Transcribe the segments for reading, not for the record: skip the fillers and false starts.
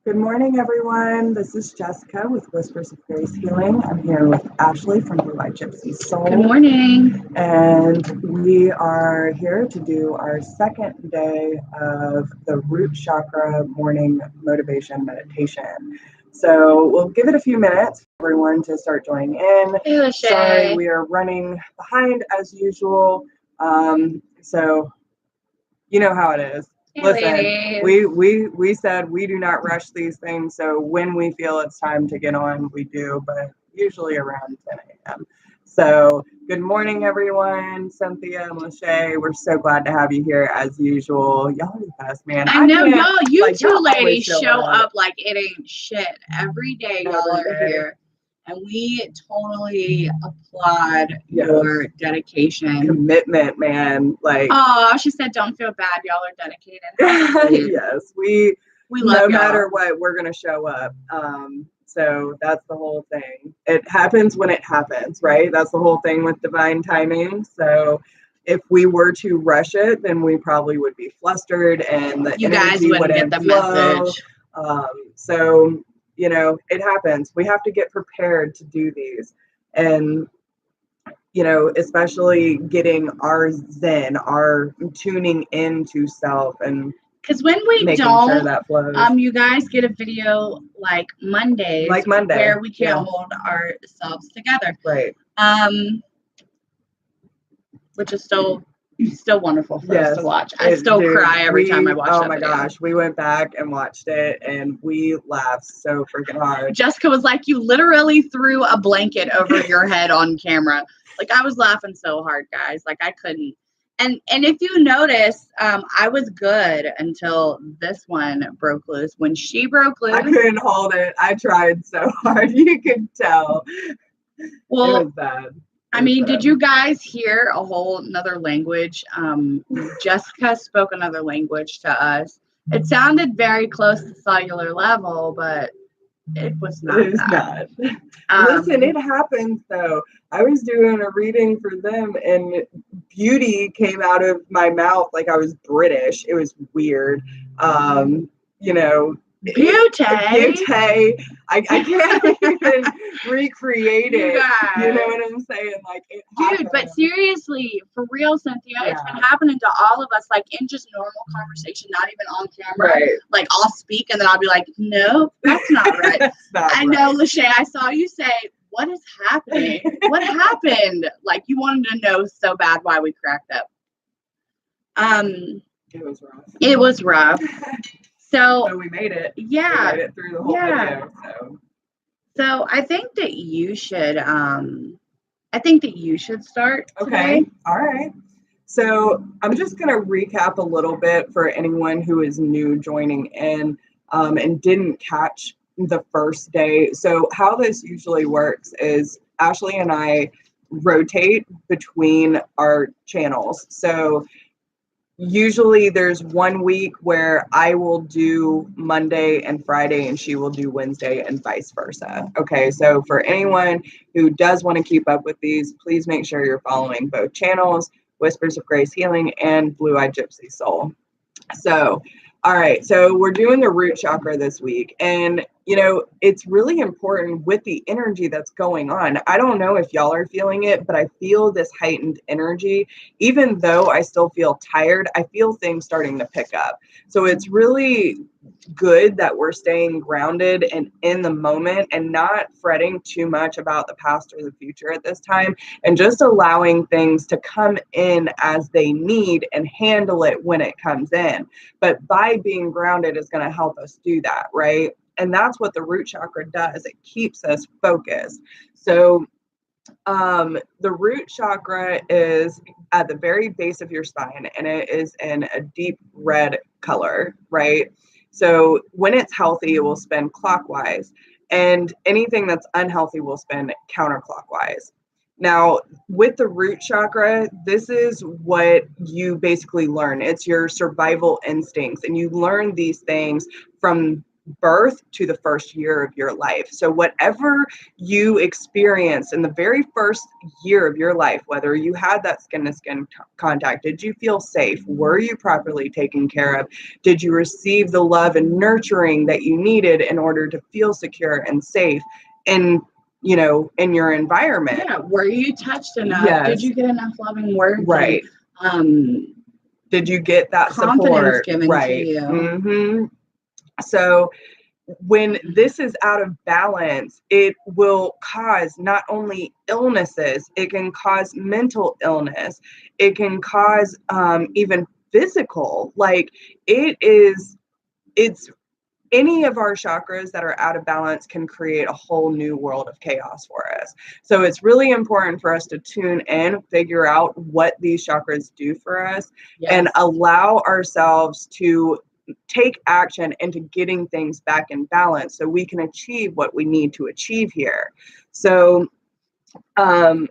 Good morning, everyone. This is Jessica with Whispers of Grace Healing. I'm here with Ashley from Blue Eye Gypsy Soul. Good morning. And we are here to do our second day of the Root Chakra morning motivation meditation. So we'll give it a few minutes for everyone to start joining in. Hey, Sorry, we are running behind as usual. So you know how it is. Hey, Listen, we said we do not rush these things, so when we feel it's time to get on, we do, but usually around 10 a.m. So good morning, everyone. Cynthia and Lachey, we're so glad to have you here as usual. Y'all are the best, man. I know y'all, you two y'all ladies always show up like it ain't shit. Every day y'all Every are day. here. And we totally applaud your dedication. Commitment, man. Like, oh, she said, don't feel bad. Y'all are dedicated. yes, we love no y'all. matter what, we're gonna show up. So that's the whole thing. It happens when it happens, right? That's the whole thing with divine timing. So if we were to rush it, then we probably would be flustered and the You guys energy wouldn't get the flow. message. So you know, it happens. We have to get prepared to do these. And, you know, especially getting our zen, our tuning into self and because when we making don't, sure that flows. You guys get a video like Mondays, where we can't hold ourselves together. Right. Which is still wonderful for us to watch. I still cry every time I watch that video. Oh my gosh, we went back and watched it and we laughed so freaking hard. Jessica was like, you literally threw a blanket over your head on camera. Like, I was laughing so hard, guys. Like, I couldn't. And if you notice, I was good until this one broke loose. When she broke loose, I couldn't hold it. I tried so hard. You could tell. Well, it was bad. I mean, did you guys hear a whole another language? Jessica spoke another language to us. It sounded very close to cellular level, but it was not. It is not. Listen, it happens though. I was doing a reading for them and beauty came out of my mouth like I was British. It was weird. You know, beauty. I can't even recreate it. You know what I'm saying? Like, it happens. Dude, but seriously, for real, Cynthia, it's been happening to all of us, like in just normal conversation, not even on camera. Right. Like, I'll speak and then I'll be like, no, that's not right. I know, Lachey, I saw you say, what is happening? What happened? Like, you wanted to know so bad why we cracked up. It was rough. It was rough. So we made it. Yeah. We made it through the whole video. So I think that you should start today. Okay. All right. So I'm just going to recap a little bit for anyone who is new joining in and didn't catch the first day. So how this usually works is Ashley and I rotate between our channels. So usually there's 1 week where I will do Monday and Friday and she will do Wednesday and vice versa. Okay, so for anyone who does want to keep up with these, please make sure you're following both channels, Whispers of Grace Healing and Blue Eye Gypsy Soul. So, all right, so we're doing the root chakra this week. And, you know, it's really important with the energy that's going on. I don't know if y'all are feeling it, but I feel this heightened energy. Even though I still feel tired, I feel things starting to pick up. So it's really good that we're staying grounded and in the moment and not fretting too much about the past or the future at this time, and just allowing things to come in as they need and handle it when it comes in. But by being grounded is going to help us do that, right? And that's what the root chakra does. It keeps us focused. So the root chakra is at the very base of your spine, and it is in a deep red color, right? So when it's healthy, it will spin clockwise, and anything that's unhealthy will spin counterclockwise. Now, with the root chakra, this is what you basically learn. It's your survival instincts, and you learn these things from birth to the first year of your life. So whatever you experience in the very first year of your life, whether you had that skin to skin contact, did you feel safe? Were you properly taken care of? Did you receive the love and nurturing that you needed in order to feel secure and safe in, you know, in your environment? Yeah. Were you touched enough? Yes. Did you get enough loving words? Right. And, did you get that confidence support? given Right. to you? Mm-hmm. So when this is out of balance, it will cause not only illnesses, it can cause mental illness, it can cause even physical. Like it's any of our chakras that are out of balance can create a whole new world of chaos for us. So it's really important for us to tune in, figure out what these chakras do for us, yes, and allow ourselves to take action into getting things back in balance so we can achieve what we need to achieve here. So on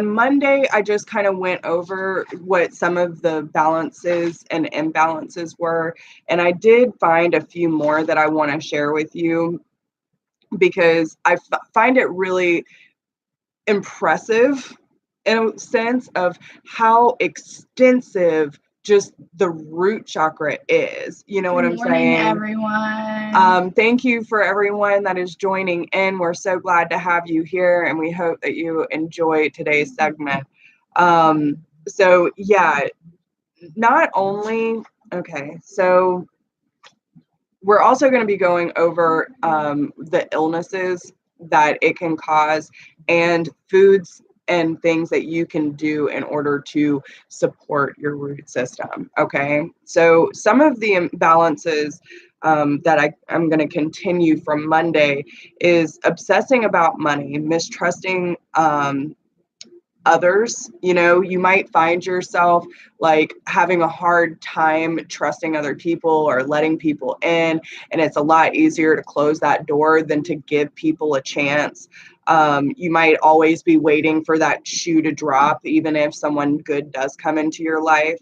Monday, I just kind of went over what some of the balances and imbalances were, and I did find a few more that I want to share with you because I find it really impressive in a sense of how extensive just the root chakra is. You know what I'm saying? Everyone. Thank you for everyone that is joining in. We're so glad to have you here, and we hope that you enjoy today's segment. So yeah, not only, okay, so we're also going to be going over the illnesses that it can cause and foods and things that you can do in order to support your root system. Okay, so some of the imbalances that I'm going to continue from Monday is obsessing about money, mistrusting others. You know, you might find yourself like having a hard time trusting other people or letting people in, and it's a lot easier to close that door than to give people a chance. You might always be waiting for that shoe to drop, even if someone good does come into your life.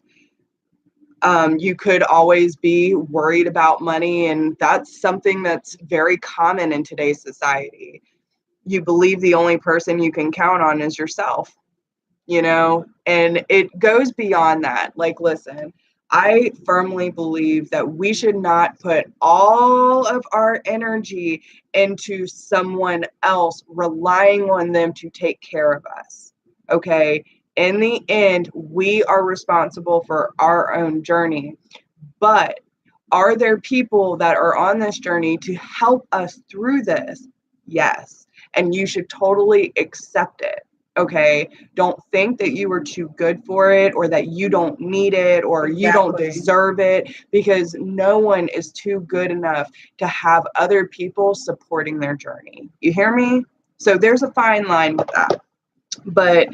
You could always be worried about money, and that's something that's very common in today's society. You believe the only person you can count on is yourself, you know, and it goes beyond that. Like, listen, I firmly believe that we should not put all of our energy into someone else, relying on them to take care of us. Okay. In the end, we are responsible for our own journey. But are there people that are on this journey to help us through this? Yes. And you should totally accept it. Okay. Don't think that you were too good for it or that you don't need it or you don't deserve it, because no one is too good enough to have other people supporting their journey. You hear me? So there's a fine line with that. But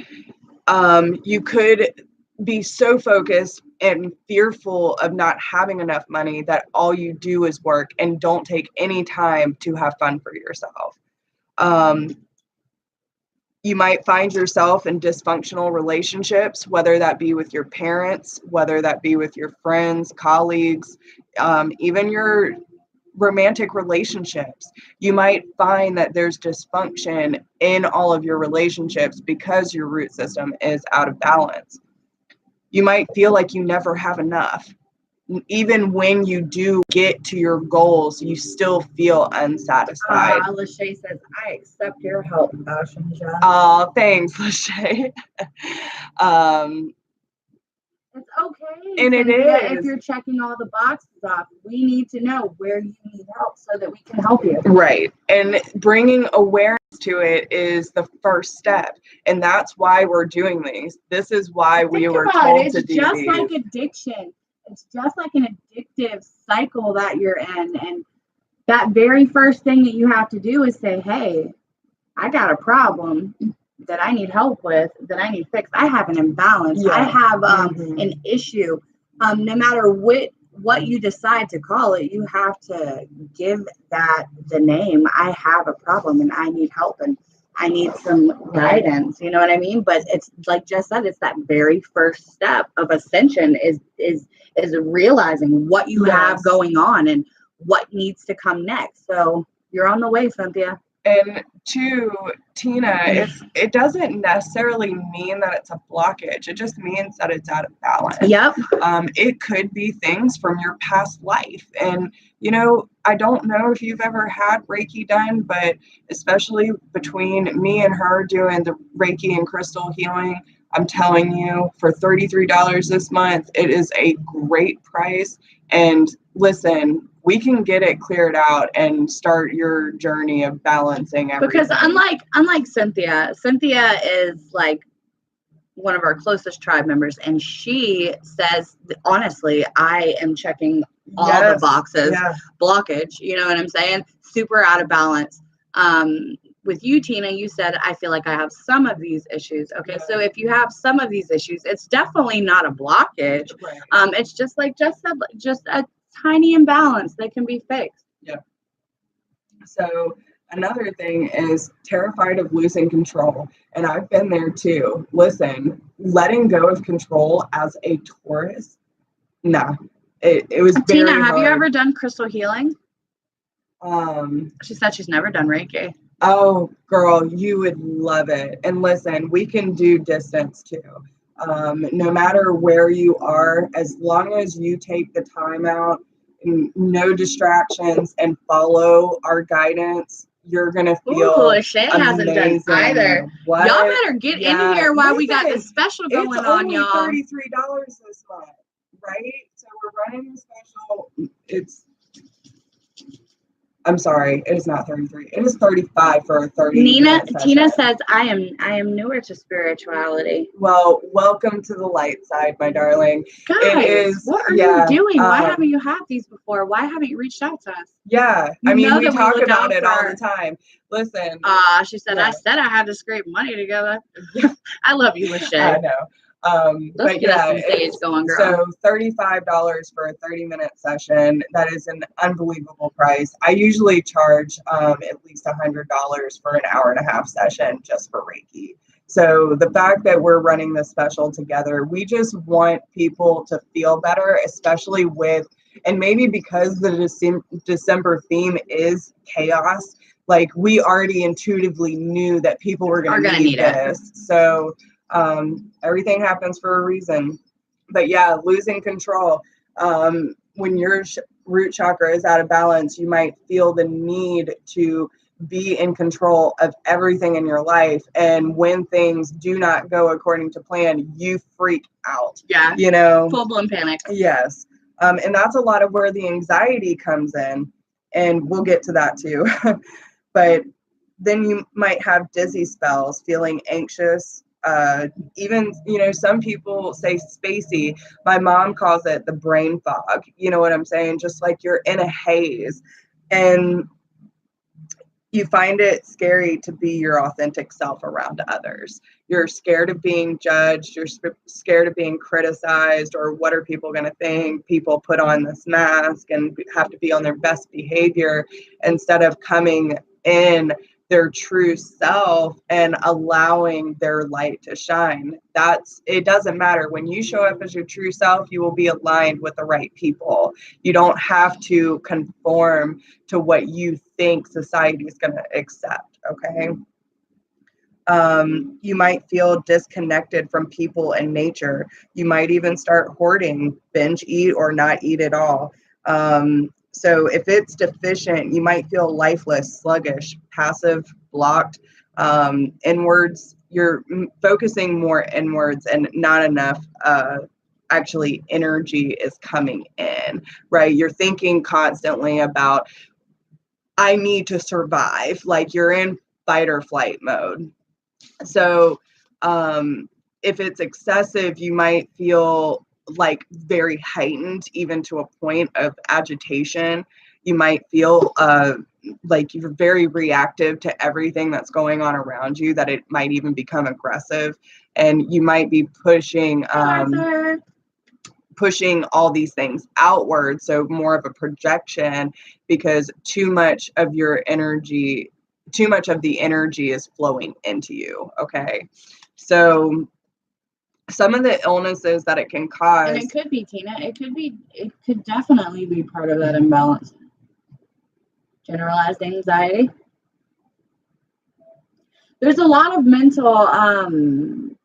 you could be so focused and fearful of not having enough money that all you do is work and don't take any time to have fun for yourself. You might find yourself in dysfunctional relationships, whether that be with your parents, whether that be with your friends, colleagues, even your romantic relationships. You might find that there's dysfunction in all of your relationships because your root system is out of balance. You might feel like you never have enough. Even when you do get to your goals, you still feel unsatisfied. Lachey says, I accept your help, Fashion Joe. Oh, thanks, Lachey. It's okay. And it is. If you're checking all the boxes off, we need to know where you need help so that we can help you. Right. And bringing awareness to it is the first step. And that's why we're doing these. This is why we were told to do these. It's just like addiction. It's just like an addictive cycle that you're in. And that very first thing that you have to do is say, hey, I got a problem that I need help with, that I need fixed. I have an imbalance. Yeah. I have an issue. No matter what you decide to call it, you have to give that the name. I have a problem and I need help. And I need some guidance, you know what I mean? But it's like Jess said, it's that very first step of ascension is realizing what you have going on and what needs to come next. So you're on the way, Cynthia. And to Tina, it doesn't necessarily mean that it's a blockage. It just means that it's out of balance. Yep. It could be things from your past life. And, you know, I don't know if you've ever had Reiki done, but especially between me and her doing the Reiki and crystal healing, I'm telling you, for $33 this month, it is a great price. And listen, we can get it cleared out and start your journey of balancing everything. Because unlike Cynthia is like one of our closest tribe members, and she says, honestly, I am checking all the boxes. Blockage, you know what I'm saying? Super out of balance. With you, Tina, you said, I feel like I have some of these issues. Okay, so if you have some of these issues, it's definitely not a blockage. Right. It's just like Jess said, just a tiny imbalance that can be fixed. Yeah. So another thing is terrified of losing control. And I've been there too. Listen, letting go of control as a Taurus, nah. It was very Tina, have hard. you ever done crystal healing? She said she's never done Reiki. Oh, girl, you would love it. And listen, we can do distance too. No matter where you are, as long as you take the time out, and no distractions, and follow our guidance, you're gonna feel Shay hasn't done either. What? Y'all better get in here while we got this special going on, y'all. It's only $33 this month, right? So we're running the special. I'm sorry, it is not 33. It is 35 for a 30. Tina says, I am newer to spirituality. Well, welcome to the light side, my darling. Guys, what are you doing? Why haven't you had these before? Why haven't you reached out to us? Yeah, I mean, we talk about it all the time. Listen. She said, I said I had to scrape money together. I love you, Lachey. I know. Let's get us some stage going, girl. So $35 for a 30-minute session. That is an unbelievable price. I usually charge at least $100 for an hour-and-a-half session just for Reiki. So the fact that we're running this special together, we just want people to feel better, especially with, and maybe because the December theme is chaos, like we already intuitively knew that people were going to need this. So everything happens for a reason. But yeah, losing control. When your root chakra is out of balance, you might feel the need to be in control of everything in your life. And when things do not go according to plan, you freak out. Yeah. You know, full-blown panic. Yes. And that's a lot of where the anxiety comes in. And we'll get to that too. But then you might have dizzy spells, feeling anxious. Even, you know, some people say spacey. My mom calls it the brain fog. You know what I'm saying? Just like you're in a haze and you find it scary to be your authentic self around others. You're scared of being judged. You're scared of being criticized, or what are people going to think? People put on this mask and have to be on their best behavior instead of coming in their true self and allowing their light to shine. It doesn't matter. When you show up as your true self, you will be aligned with the right people. You don't have to conform to what you think society is going to accept. Okay. You might feel disconnected from people and nature. You might even start hoarding, binge eat, or not eat at all. So if it's deficient, you might feel lifeless, sluggish, passive, blocked, inwards. You're focusing more inwards and not enough actually energy is coming in, right? You're thinking constantly about, I need to survive, like you're in fight or flight mode. So if it's excessive, you might feel like very heightened, even to a point of agitation. You might feel like you're very reactive to everything that's going on around you, that it might even become aggressive. And you might be pushing all these things outward, so more of a projection, because too much of your energy too much of the energy is flowing into you. Okay. So some of the illnesses that it can cause. And it could be, Tina, it could definitely be part of that imbalance. Generalized anxiety. There's a lot of mental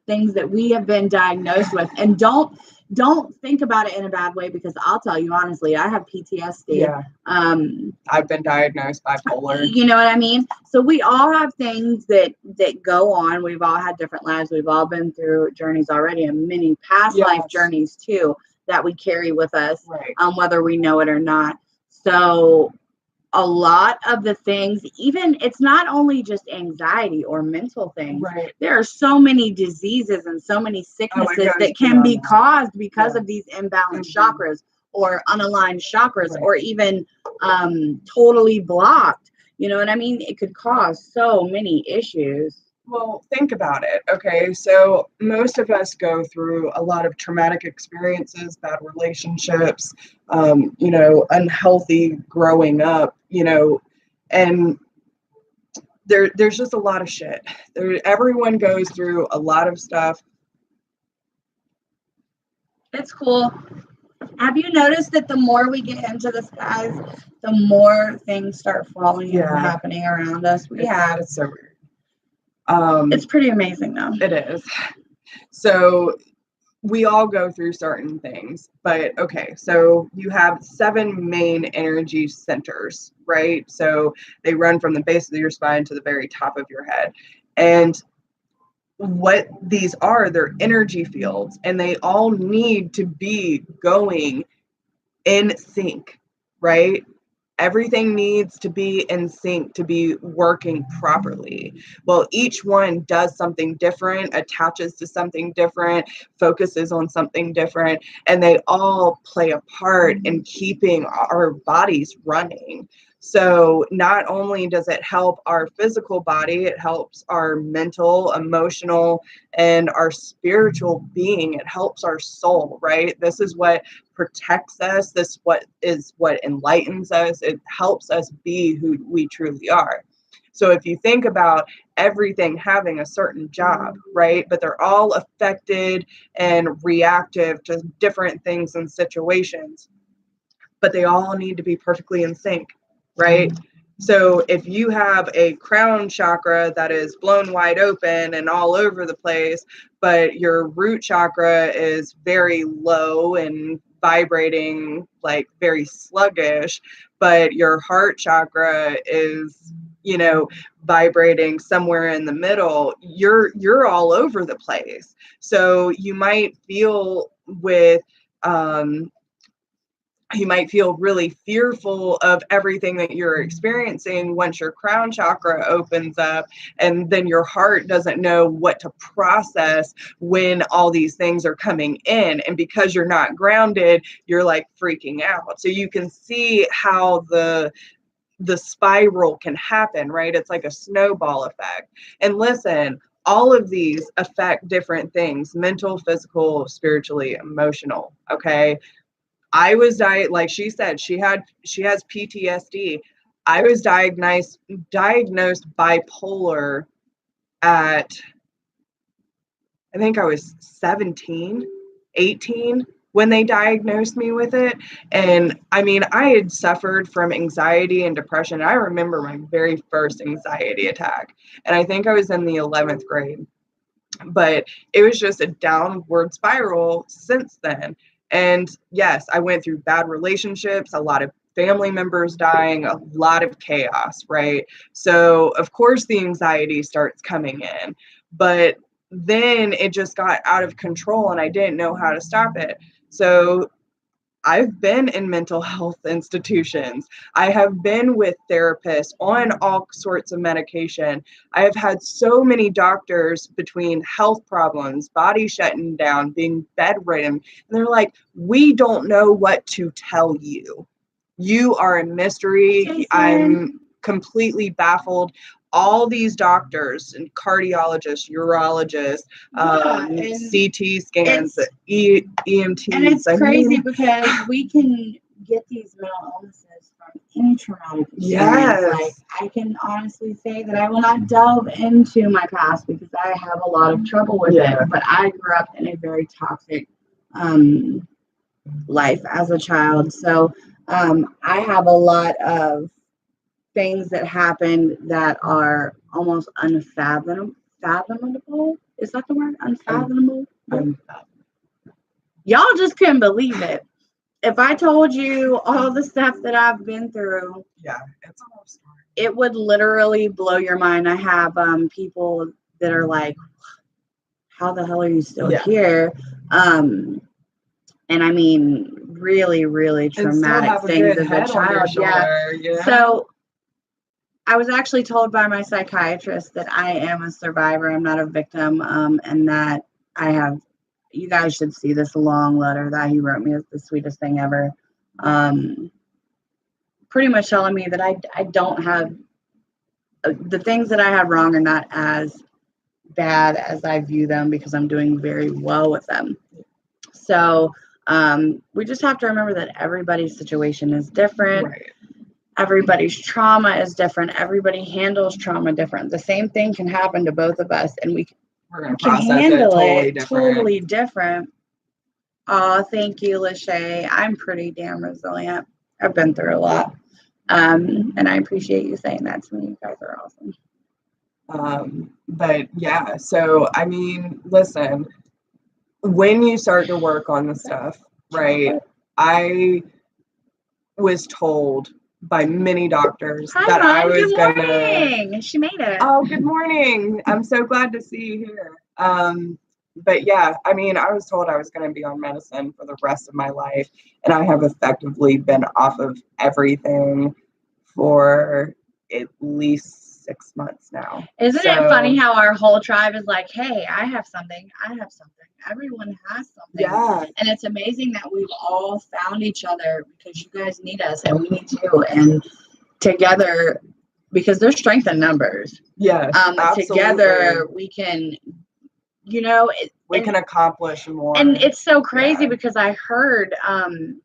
things that we have been diagnosed with, and don't think about it in a bad way, because I'll tell you honestly, I have PTSD. Yeah. I've been diagnosed bipolar. You know what I mean? So we all have things that go on. We've all had different lives. We've all been through journeys already, and many past life journeys too that we carry with us, right. Whether we know it or not. So a lot of the things, even, it's not only just anxiety or mental things. Right. There are so many diseases and so many sicknesses that can be caused because of these imbalanced chakras or unaligned chakras, or even totally blocked. You know what I mean? It could cause so many issues. Well, think about it. Okay, so most of us go through a lot of traumatic experiences, bad relationships, you know, unhealthy growing up, you know, and there's just a lot of shit. Everyone goes through a lot of stuff. It's cool. Have you noticed that the more we get into the skies, the more things start falling and happening around us? It's so weird. It's pretty amazing though. It is. So we all go through certain things, but okay, so you have 7 main energy centers, right? So they run from the base of your spine to the very top of your head. And what these are, they're energy fields, and they all need to be going in sync, right? Everything needs to be in sync to be working properly. Well, each one does something different, attaches to something different, focuses on something different, and they all play a part in keeping our bodies running. So not only does it help our physical body, it helps our mental, emotional, and our spiritual being. It helps our soul, right? This is what protects us. This is what enlightens us. It helps us be who we truly are. So if you think about everything having a certain job, right? But they're all affected and reactive to different things and situations, but they all need to be perfectly in sync, right? So if you have a crown chakra that is blown wide open and all over the place, but your root chakra is very low and vibrating, like very sluggish, but your heart chakra is, you know, vibrating somewhere in the middle, you're all over the place. So you might feel you might feel really fearful of everything that you're experiencing once your crown chakra opens up, and then your heart doesn't know what to process when all these things are coming in. And because you're not grounded, you're like freaking out. So you can see how the spiral can happen, right? It's like a snowball effect. And listen, all of these affect different things: mental, physical, spiritually, emotional. Okay. I was like she said, she has PTSD. I was diagnosed bipolar at, I think I was 17, 18 when they diagnosed me with it. And I mean, I had suffered from anxiety and depression. I remember my very first anxiety attack, and I think I was in the 11th grade. But it was just a downward spiral since then. And yes, I went through bad relationships, a lot of family members dying, a lot of chaos, right? So of course the anxiety starts coming in, but then it just got out of control and I didn't know how to stop it. So I've been in mental health institutions. I have been with therapists on all sorts of medication. I have had so many doctors between health problems, body shutting down, being bedridden. And they're like, we don't know what to tell you. You are a mystery. Jason. I'm completely baffled. All these doctors and cardiologists, urologists, CT scans, EMTs. And it's crazy because we get these mental illnesses from any traumatic experience. Yes. Like, I can honestly say that I will not delve into my past because I have a lot of trouble with it. But I grew up in a very toxic life as a child. So I have a lot of things that happen that are almost unfathomable. Is that the word? Unfathomable? Y'all just couldn't believe it. If I told you all the stuff that I've been through, it's a whole story. It would literally blow your mind. I have people that are like, how the hell are you still here? And I mean, really, really traumatic things as a child. So I was actually told by my psychiatrist that I am a survivor. I'm not a victim. And that I have, you guys should see this long letter that he wrote me. It's the sweetest thing ever. Pretty much telling me that I don't have, the things that I have wrong are not as bad as I view them because I'm doing very well with them. So we just have to remember that everybody's situation is different. Right. Everybody's trauma is different. Everybody handles trauma different. The same thing can happen to both of us, and we're going to handle it totally different. Oh, thank you, Lachey. I'm pretty damn resilient. I've been through a lot. And I appreciate you saying that to me. You guys are awesome. But yeah, so I mean, listen, when you start to work on the stuff, right? I was told by many doctors that I was gonna. She made it. Oh, good morning. I'm so glad to see you here. But yeah, I mean, I was told I was going to be on medicine for the rest of my life, and I have effectively been off of everything for at least 6 months now. Isn't it funny how our whole tribe is like, hey, I have something. Everyone has something. Yeah. And it's amazing that we've all found each other because you guys need us and we need you. And together, because there's strength in numbers. Yes, absolutely. Together we can, we can accomplish more. And it's so crazy because I heard, and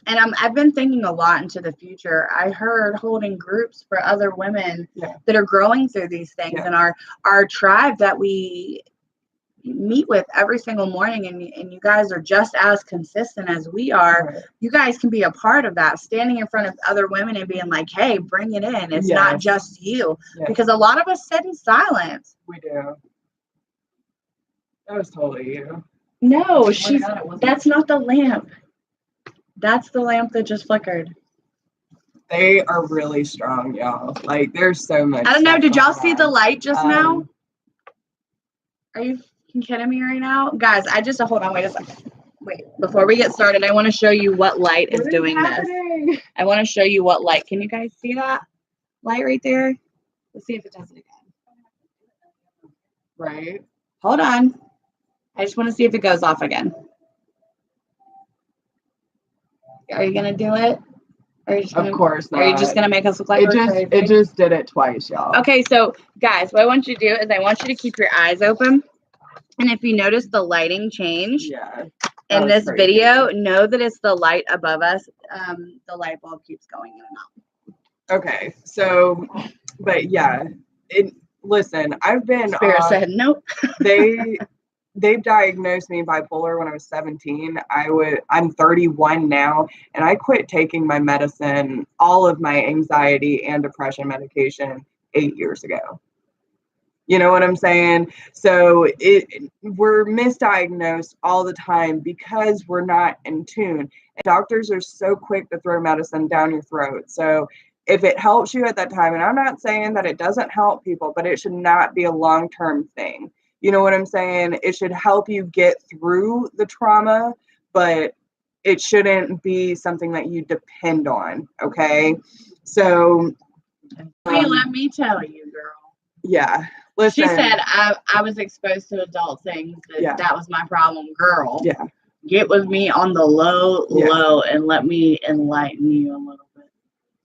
I've been thinking a lot into the future. I heard holding groups for other women that are growing through these things, and our tribe that we meet with every single morning, and you guys are just as consistent as we are. Right. You guys can be a part of that, standing in front of other women and being like, hey, bring it in. It's not just you, because a lot of us sit in silence. We do. That was totally you. No, that's not the lamp. That's the lamp that just flickered. They are really strong, y'all. Like, there's so much. I don't know. Did y'all see the light just now? Are you kidding me right now? Guys, hold on. Wait a second. Wait, before we get started, I want to show you what light is doing this. I want to show you what light. Can you guys see that light right there? Let's see if it does it again. Right. Hold on. I just want to see if it goes off again. Are you going to do it? Of course not. Are you just going to make us look like it just did it twice, y'all. Okay, so guys, what I want you to do is I want you to keep your eyes open. And if you notice the lighting change in this video, know that it's the light above us. The light bulb keeps going in and out. Okay, so, but yeah, listen, I've been. Spirit said nope. They've diagnosed me bipolar when I was 17. I'm 31 now, and I quit taking my medicine, all of my anxiety and depression medication 8 years ago. You know what I'm saying? So we're misdiagnosed all the time because we're not in tune. And doctors are so quick to throw medicine down your throat. So if it helps you at that time, and I'm not saying that it doesn't help people, but it should not be a long-term thing. You know what I'm saying? It should help you get through the trauma, but it shouldn't be something that you depend on. Okay. So let me tell you, girl. Yeah. Listen. She said I was exposed to adult things. That was my problem, girl. Yeah. Get with me on the low, and let me enlighten you a little bit.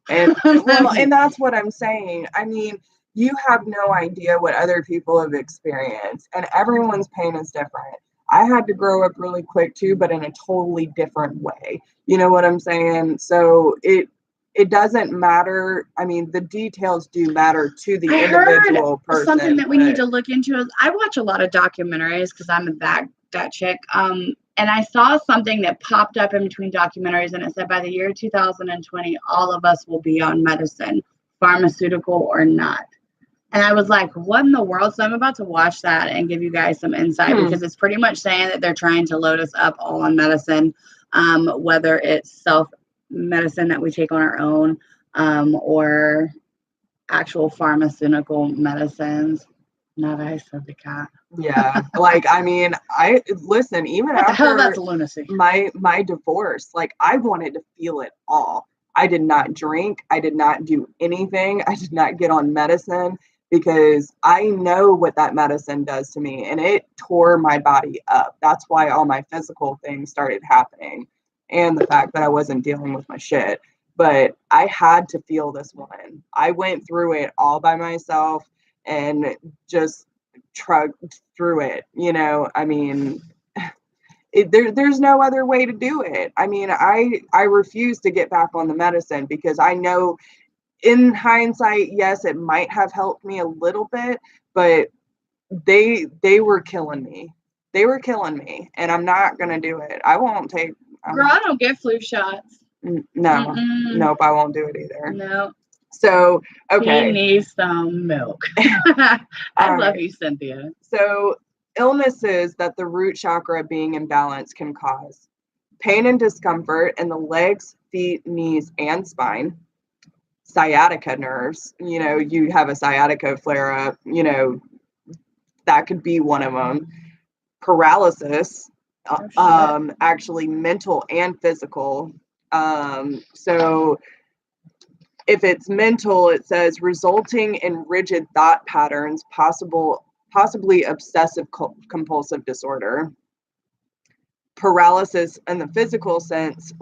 And and that's what I'm saying. I mean, you have no idea what other people have experienced, and everyone's pain is different. I had to grow up really quick too, but in a totally different way. You know what I'm saying? So it doesn't matter. I mean, the details do matter to the individual person. Something that we need to look into is I watch a lot of documentaries because I'm that chick. And I saw something that popped up in between documentaries, and it said by the year 2020, all of us will be on medicine, pharmaceutical or not. And I was like, what in the world? So I'm about to watch that and give you guys some insight because it's pretty much saying that they're trying to load us up all on medicine, whether it's self-medicine that we take on our own or actual pharmaceutical medicines. Not I said the cat. Yeah. Like, I mean, listen, even what the hell, that's after lunacy. my divorce, like I wanted to feel it all. I did not drink. I did not do anything. I did not get on medicine because I know what that medicine does to me, and it tore my body up. That's why all my physical things started happening, and the fact that I wasn't dealing with my shit. But I had to feel this one. I went through it all by myself and just trudged through it. You know, I mean, there's no other way to do it. I mean, I refuse to get back on the medicine because I know in hindsight, yes, it might have helped me a little bit, but they were killing me. They were killing me, and I'm not going to do it. I won't take. Girl, I don't get flu shots. No, nope, I won't do it either. No. So, okay. He needs some milk. I love you, Cynthia. So, illnesses that the root chakra being imbalanced can cause: pain and discomfort in the legs, feet, knees, and spine. Sciatica nerves, you know, you have a sciatica flare up, you know, that could be one of them. Paralysis, actually mental and physical. So if it's mental, it says resulting in rigid thought patterns, possibly obsessive compulsive disorder. Paralysis in the physical sense,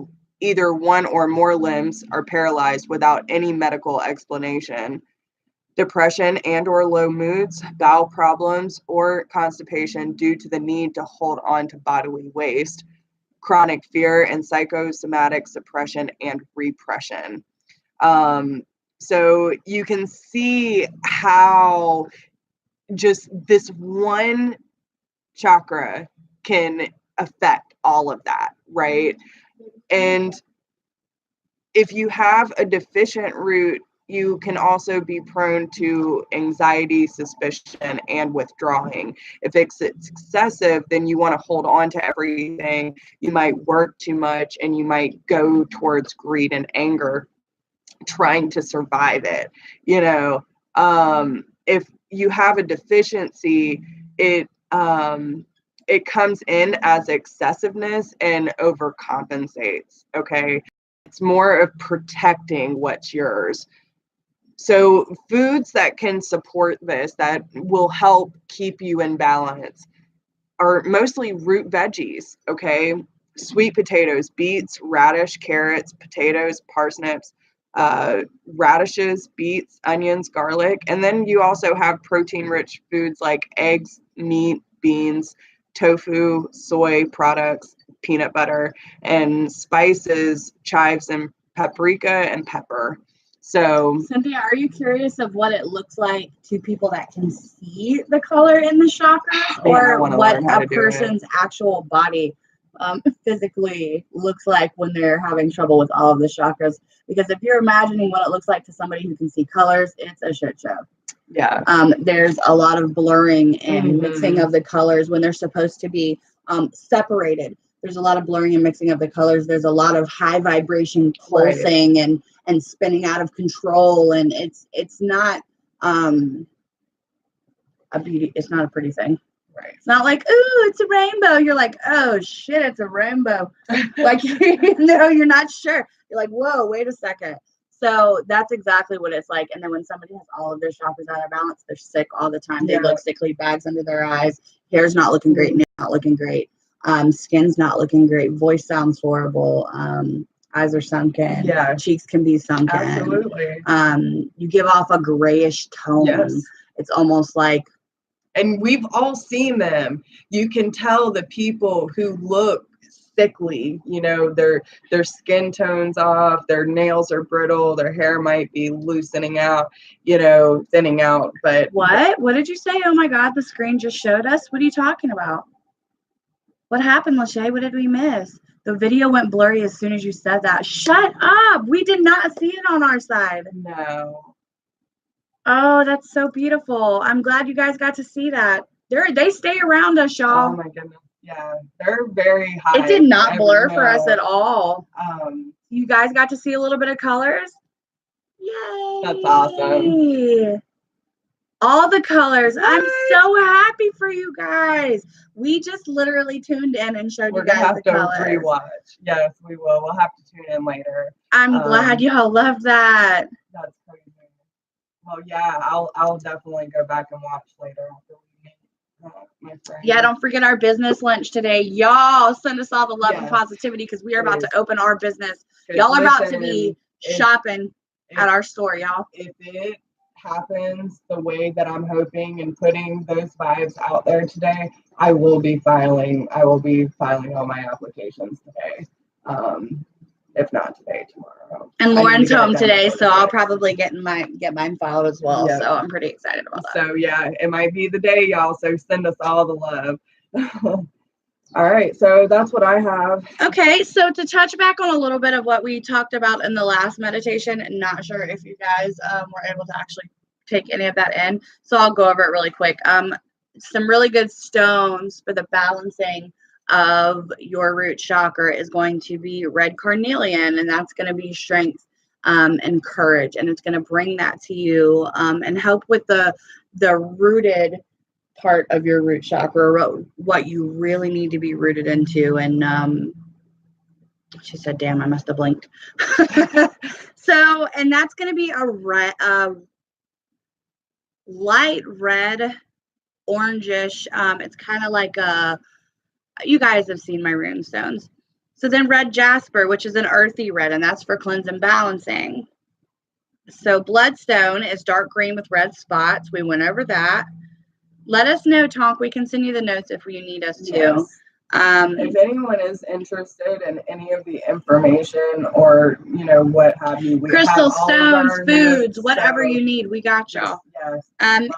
either one or more limbs are paralyzed without any medical explanation. Depression and or low moods, bowel problems, or constipation due to the need to hold on to bodily waste. Chronic fear and psychosomatic suppression and repression. So you can see how just this one chakra can affect all of that, right? And if you have a deficient root, you can also be prone to anxiety, suspicion, and withdrawing. If it's excessive, then you want to hold on to everything. You might work too much, and you might go towards greed and anger, trying to survive it. You know, if you have a deficiency, it comes in as excessiveness and overcompensates. Okay. It's more of protecting what's yours. So foods that can support this, that will help keep you in balance, are mostly root veggies, okay? Sweet potatoes, beets, radish, carrots, potatoes, parsnips, radishes, beets, onions, garlic. And then you also have protein-rich foods like eggs, meat, beans, tofu, soy products, peanut butter, and spices, chives, and paprika and pepper. So, Cynthia, are you curious of what it looks like to people that can see the color in the chakras, or what a person's actual body physically looks like when they're having trouble with all of the chakras? Because if you're imagining what it looks like to somebody who can see colors, it's a shit show. Yeah. There's a lot of blurring and mixing of the colors when they're supposed to be separated. There's a lot of blurring and mixing of the colors. There's a lot of high vibration pulsing and spinning out of control. And it's not a beauty. It's not a pretty thing. Right. It's not like, ooh, it's a rainbow. You're like, oh shit, it's a rainbow. Like, no, you're not sure. You're like, whoa, wait a second. So that's exactly what it's like. And then when somebody has all of their chakras out of balance, they're sick all the time. They look sickly, bags under their eyes. Hair's not looking great. Nails not looking great. Skin's not looking great. Voice sounds horrible. Eyes are sunken. Yeah. Cheeks can be sunken. Absolutely. You give off a grayish tone. Yes. It's almost like And we've all seen them. You can tell the people who look sickly, you know, their skin tone's off, their nails are brittle, their hair might be loosening out, you know, thinning out. But what did you say? Oh my God, the screen just showed us. What are you talking about? What happened, Lachey? What did we miss? The video went blurry as soon as you said that. Shut up. We did not see it on our side. no. Oh, that's so beautiful. I'm glad you guys got to see that. They stay around us, y'all. Oh my goodness. Yeah, they're very high. It did not blur for us at all. Um, You guys got to see a little bit of colors. Yay. That's awesome. All the colors. I'm so happy for you guys. We just literally tuned in and showed you guys the colors. We're going to have to rewatch. Yes, we will. We'll have to tune in later. I'm glad y'all love that. That's crazy. Well, yeah, I'll definitely go back and watch later after we meet my friend. Yeah, don't forget our business lunch today. Y'all send us all the love and positivity because we are about to open our business. Y'all are about to be shopping at our store, y'all. If it happens the way that I'm hoping and putting those vibes out there today, I will be filing all my applications today. If not today, tomorrow. And Lauren's home today, so I'll probably get mine filed as well. Yep. So I'm pretty excited about that. So yeah, it might be the day, y'all. So send us all the love. All right, so that's what I have. Okay, so to touch back on a little bit of what we talked about in the last meditation, not sure if you guys were able to actually take any of that in. So I'll go over it really quick. Some really good stones for the balancing of your root chakra is going to be red carnelian, and that's going to be strength and courage, and it's going to bring that to you and help with the rooted part of your root chakra, what you really need to be rooted into. And she said, damn, I must have blinked. So, and that's going to be a light red, orangish. It's kind of like you guys have seen my rune stones. So then red jasper, which is an earthy red, and that's for cleanse and balancing. So bloodstone is dark green with red spots. We went over that. Let us know, Tonk. We can send you the notes if you need us to. Yes. If anyone is interested in any of the information or, you know, what have you, we crystal have stones, foods, notes, whatever you need, we got y'all. Yes.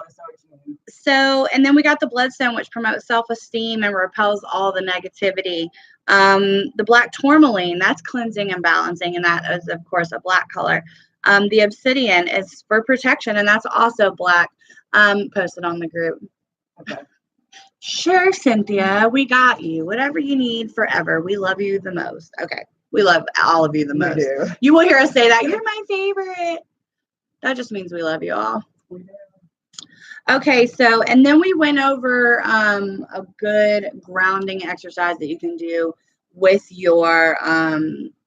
So, and then we got the bloodstone, which promotes self-esteem and repels all the negativity. The black tourmaline, that's cleansing and balancing, and that is, of course, a black color. The obsidian is for protection, and that's also black. Posted on the group. Okay. Sure, Cynthia, we got you. Whatever you need forever. We love you the most. Okay. We love all of you the most. Do. You will hear us say that. You're my favorite. That just means we love you all. We do. Okay, so, and then we went over a good grounding exercise that you can do with your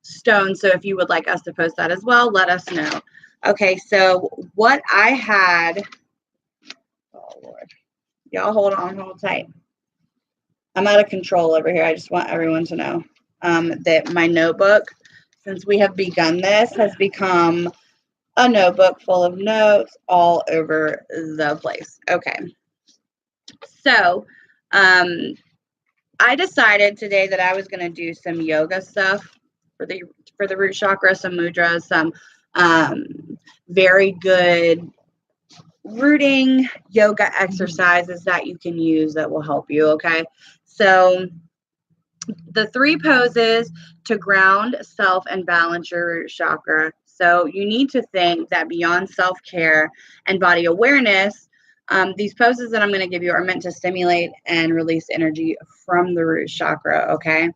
stone. So if you would like us to post that as well, let us know. Okay, so what I had, oh Lord, y'all hold tight. I'm out of control over here. I just want everyone to know that my notebook, since we have begun this, has become a notebook full of notes all over the place. Okay. So, I decided today that I was going to do some yoga stuff for the root chakra, some mudras, some very good rooting yoga exercises that you can use that will help you. Okay. So the 3 poses to ground, self, and balance your root chakra. So you need to think that beyond self-care and body awareness, these poses that I'm going to give you are meant to stimulate and release energy from the root chakra, okay?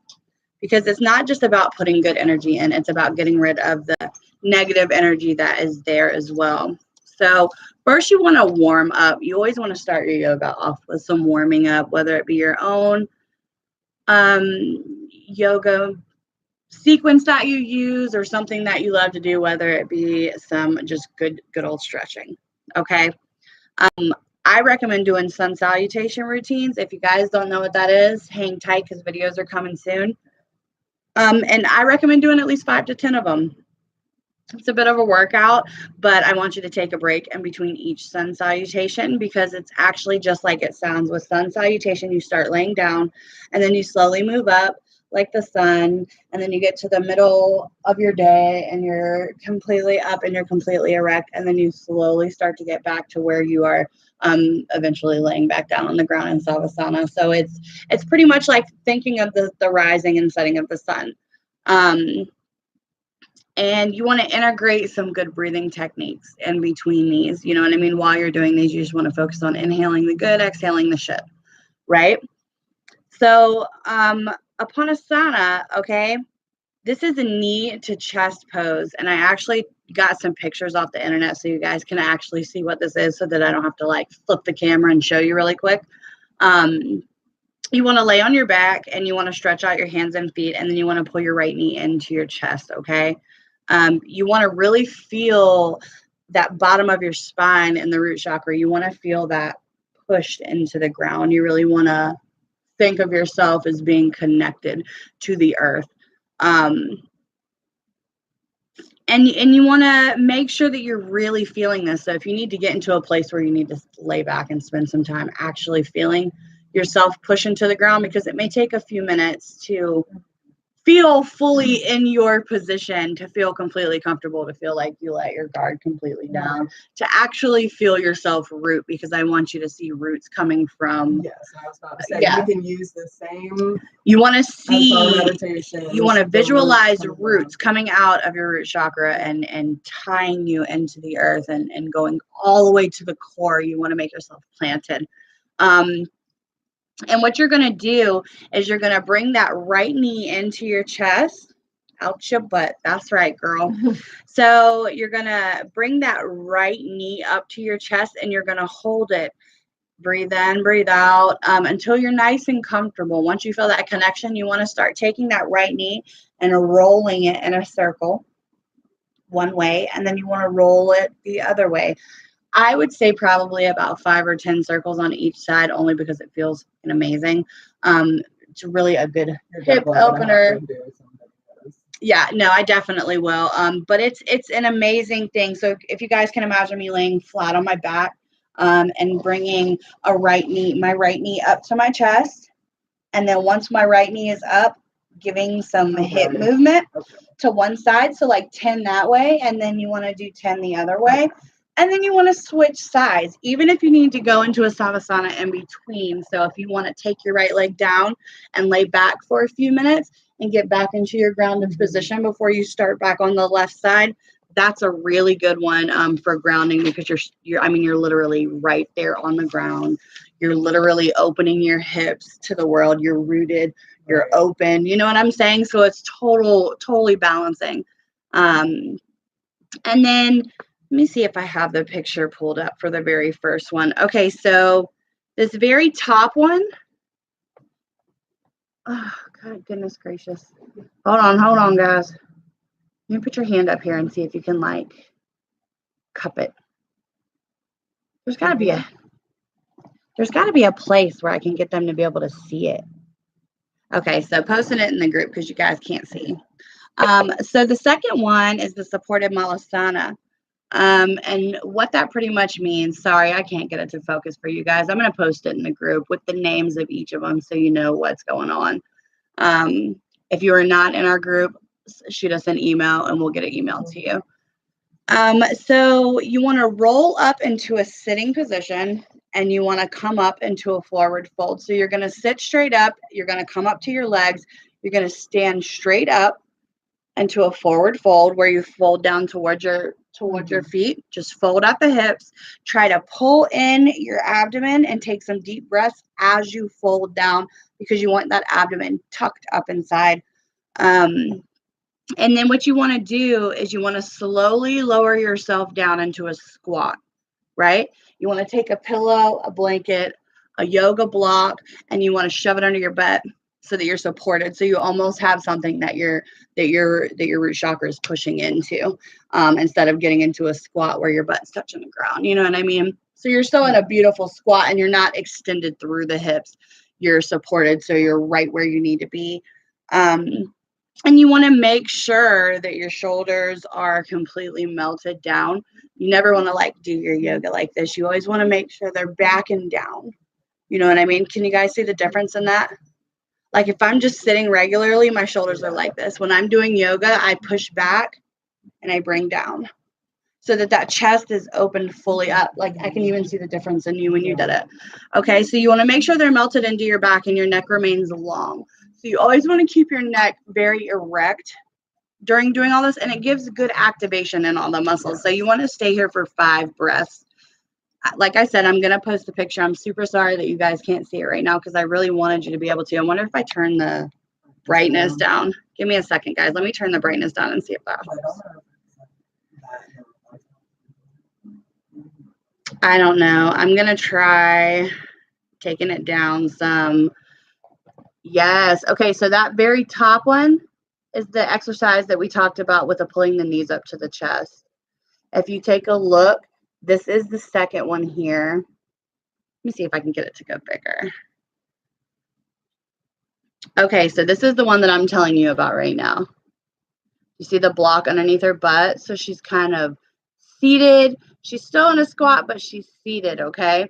Because it's not just about putting good energy in, it's about getting rid of the negative energy that is there as well. So first you want to warm up. You always want to start your yoga off with some warming up, whether it be your own yoga sequence that you use or something that you love to do, whether it be some just good old stretching. Okay. I recommend doing sun salutation routines. If you guys don't know what that is, hang tight because videos are coming soon. And I recommend doing at least 5 to 10 of them. It's a bit of a workout, but I want you to take a break in between each sun salutation, because it's actually just like it sounds. With sun salutation, you start laying down and then you slowly move up like the sun, and then you get to the middle of your day and you're completely up and you're completely erect, and then you slowly start to get back to where you are eventually laying back down on the ground in Savasana. So it's pretty much like thinking of the rising and setting of the sun. And you want to integrate some good breathing techniques in between these. You know what I mean? While you're doing these, you just want to focus on inhaling the good, exhaling the shit, right? So Apanasana, okay, this is a knee to chest pose. And I actually got some pictures off the internet so you guys can actually see what this is, so that I don't have to like flip the camera and show you really quick. You want to lay on your back and you want to stretch out your hands and feet, and then you want to pull your right knee into your chest, okay? You want to really feel that bottom of your spine in the root chakra. You want to feel that pushed into the ground. You really want to think of yourself as being connected to the earth. And you want to make sure that you're really feeling this. So if you need to get into a place where you need to lay back and spend some time actually feeling yourself push into the ground, because it may take a few minutes to feel fully in your position, to feel completely comfortable, to feel like you let your guard completely down, to actually feel yourself root, because I want you to see roots coming from. Yes, I was about to say, you can use the same. You want to see, meditation. You want to visualize roots coming out of your root chakra and tying you into the earth and going all the way to the core. You want to make yourself planted. And what you're going to do is you're going to bring that right knee into your chest, out your butt. That's right, girl. So you're going to bring that right knee up to your chest and you're going to hold it. Breathe in, breathe out until you're nice and comfortable. Once you feel that connection, you want to start taking that right knee and rolling it in a circle one way, and then you want to roll it the other way. I would say probably about 5 or 10 circles on each side, only because it feels amazing. It's really a good hip opener. Yeah, no, I definitely will. But it's an amazing thing. So if you guys can imagine me laying flat on my back and bringing my right knee up to my chest. And then once my right knee is up, giving some hip movement to one side. So like 10 that way. And then you want to do 10 the other way. And then you want to switch sides, even if you need to go into a Savasana in between. So if you want to take your right leg down and lay back for a few minutes and get back into your grounded position before you start back on the left side, that's a really good one for grounding, because you're literally right there on the ground. You're literally opening your hips to the world. You're rooted. You're open. You know what I'm saying? So it's totally balancing. And then let me see if I have the picture pulled up for the very first one. Okay, so this very top one. Oh, God, goodness gracious. Hold on, guys. You put your hand up here and see if you can, like, cup it. There's got to be a place where I can get them to be able to see it. Okay, so posting it in the group because you guys can't see. So the second one is the supported Malasana. And what that pretty much means, sorry, I can't get it to focus for you guys. I'm going to post it in the group with the names of each of them so you know what's going on. If you are not in our group, shoot us an email and we'll get it emailed to you. So you want to roll up into a sitting position and you want to come up into a forward fold. So you're going to sit straight up. You're going to come up to your legs. You're going to stand straight up into a forward fold where you fold down towards your feet. Just fold out the hips. Try to pull in your abdomen and take some deep breaths as you fold down, because you want that abdomen tucked up inside. And then what you want to do is you want to slowly lower yourself down into a squat, right? You want to take a pillow, a blanket, a yoga block, and you want to shove it under your butt so that you're supported. So you almost have something that your root chakra is pushing into, instead of getting into a squat where your butt's touching the ground. You know what I mean? So you're still in a beautiful squat and you're not extended through the hips. You're supported, so you're right where you need to be. And you want to make sure that your shoulders are completely melted down. You never want to like do your yoga like this. You always want to make sure they're back and down. You know what I mean? Can you guys see the difference in that? Like if I'm just sitting regularly, my shoulders are like this. When I'm doing yoga, I push back and I bring down so that that chest is opened fully up. Like I can even see the difference in you when you did it. Okay, so you want to make sure they're melted into your back and your neck remains long. So you always want to keep your neck very erect during doing all this, and it gives good activation in all the muscles. So you want to stay here for 5 breaths. Like I said, I'm going to post a picture. I'm super sorry that you guys can't see it right now because I really wanted you to be able to. I wonder if I turn the brightness down. Give me a second, guys. Let me turn the brightness down and see if that helps. I don't know. I'm going to try taking it down some. Yes. Okay, so that very top one is the exercise that we talked about with the pulling the knees up to the chest. If you take a look, this is the second one here. Let me see if I can get it to go bigger. Okay, so this is the one that I'm telling you about right now. You see the block underneath her butt? So she's kind of seated. She's still in a squat, but she's seated, okay?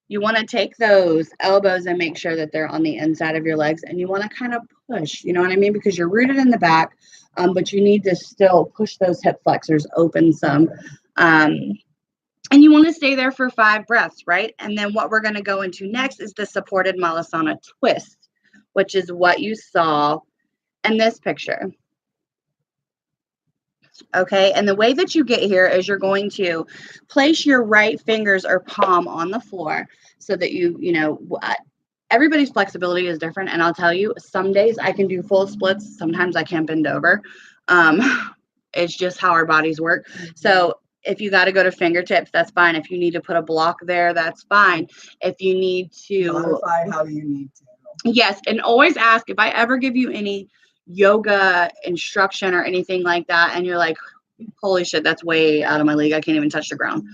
You want to take those elbows and make sure that they're on the inside of your legs, and you want to kind of push, you know what I mean? Because you're rooted in the back, but you need to still push those hip flexors open some. And you want to stay there for 5 breaths, right? And then what we're going to go into next is the supported Malasana twist, which is what you saw in this picture. Okay, and the way that you get here is you're going to place your right fingers or palm on the floor so that you know, everybody's flexibility is different. And I'll tell you, some days I can do full splits. Sometimes I can't bend over. It's just how our bodies work. So if you got to go to fingertips, that's fine. If you need to put a block there, that's fine. If you need to modify how you need to. Yes, and always ask if I ever give you any yoga instruction or anything like that, and you're like, holy shit, that's way out of my league. I can't even touch the ground.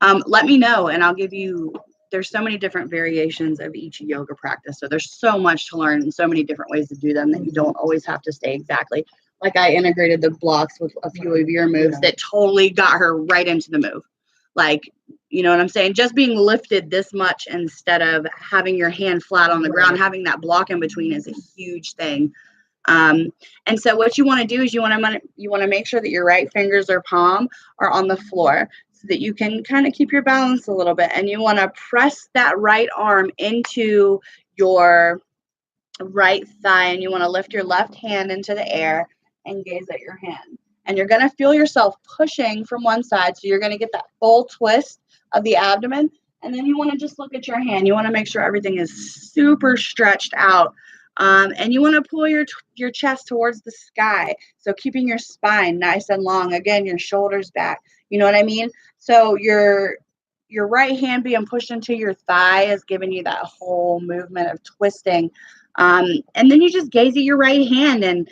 Let me know, and I'll give you. There's so many different variations of each yoga practice, so there's so much to learn and so many different ways to do them that you don't always have to stay exactly. Like I integrated the blocks with a few of your moves that totally got her right into the move. Like, you know what I'm saying? Just being lifted this much instead of having your hand flat on the ground, having that block in between is a huge thing. And so what you want to do is you want to make sure that your right fingers or palm are on the floor so that you can kind of keep your balance a little bit. And you want to press that right arm into your right thigh, and you want to lift your left hand into the air and gaze at your hand. And you're going to feel yourself pushing from one side. So you're going to get that full twist of the abdomen. And then you want to just look at your hand. You want to make sure everything is super stretched out. And you want to pull your chest towards the sky. So keeping your spine nice and long. Again, your shoulders back. You know what I mean? So your right hand being pushed into your thigh is giving you that whole movement of twisting. And then you just gaze at your right hand and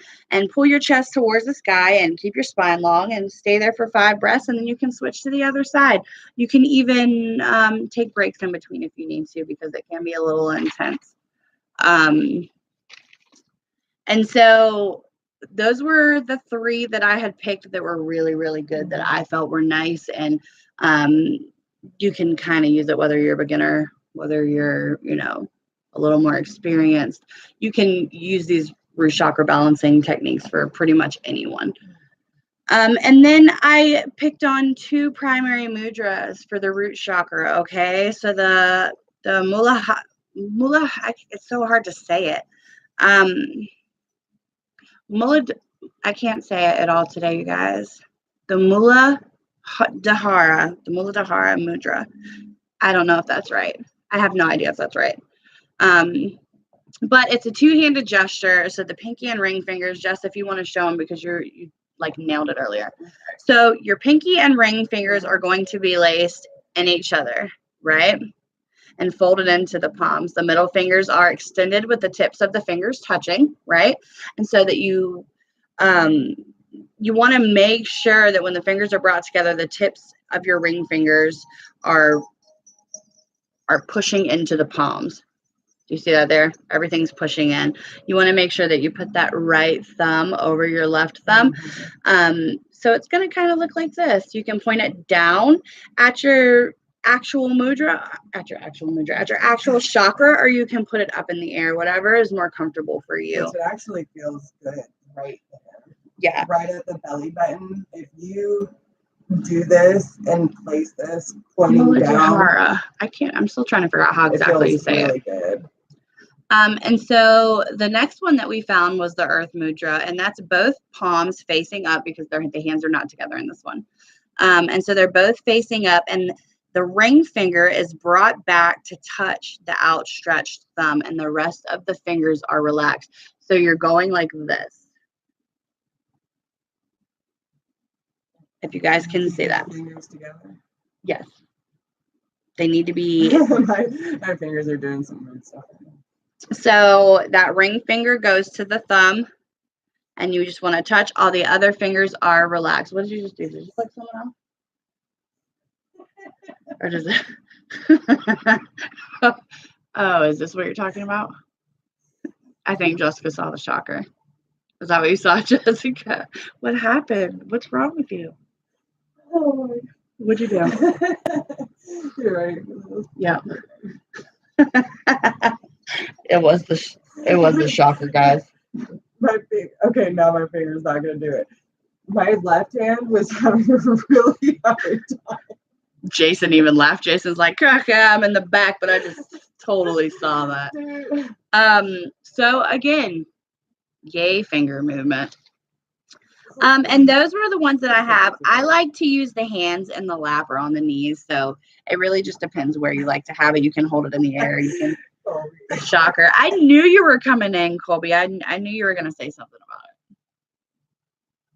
pull your chest towards the sky and keep your spine long and stay there for 5 breaths, and then you can switch to the other side. You can even take breaks in between if you need to, because it can be a little intense. And so those were the 3 that I had picked that were really, really good, that I felt were nice. And you can kind of use it whether you're a beginner, whether you're, you know, a little more experienced. You can use these root chakra balancing techniques for pretty much anyone. And then I picked on 2 primary mudras for the root chakra. Okay, so the mula, it's so hard to say it. I can't say it at all today, you guys. The Muladhara mudra. I don't know if that's right. I have no idea if that's right. But it's a 2-handed gesture. So the pinky and ring fingers, Jess, if you want to show them, because you like nailed it earlier. So your pinky and ring fingers are going to be laced in each other, right? And folded into the palms. The middle fingers are extended with the tips of the fingers touching, right? And so that you want to make sure that when the fingers are brought together, the tips of your ring fingers are pushing into the palms. Do you see that there? Everything's pushing in. You want to make sure that you put that right thumb over your left thumb. So it's going to kind of look like this. You can point it down at your actual mudra, at your actual chakra, or you can put it up in the air, whatever is more comfortable for you. Which it actually feels good right there. Yeah. Right at the belly button. If you do this and place this pointing down. I'm still trying to figure out how exactly you say really it. Good. And so the next one that we found was the Earth Mudra, and that's both palms facing up because the hands are not together in this one. And so they're both facing up, and the ring finger is brought back to touch the outstretched thumb, and the rest of the fingers are relaxed. So you're going like this. If you guys can see that. Fingers together. Yes. They need to be. my fingers are doing some weird stuff. So that ring finger goes to the thumb, and you just want to touch. All the other fingers are relaxed. What did you just do? Did you click someone else? Or does it? Oh, is this what you're talking about? I think Jessica saw the chakra. Is that what you saw, Jessica? What happened? What's wrong with you? Oh, what'd you do? You're right. Yeah. It was the chakra, guys. Okay, now my finger's not gonna do it. My left hand was having a really hard time. Jason even laughed. Jason's like, I'm in the back, but I just totally saw that. So again, yay finger movement. And those were the ones that I have. I like to use the hands in the lap or on the knees. So it really just depends where you like to have it. You can hold it in the air. You can chakra. I knew you were coming in, Colby. I knew you were going to say something about it.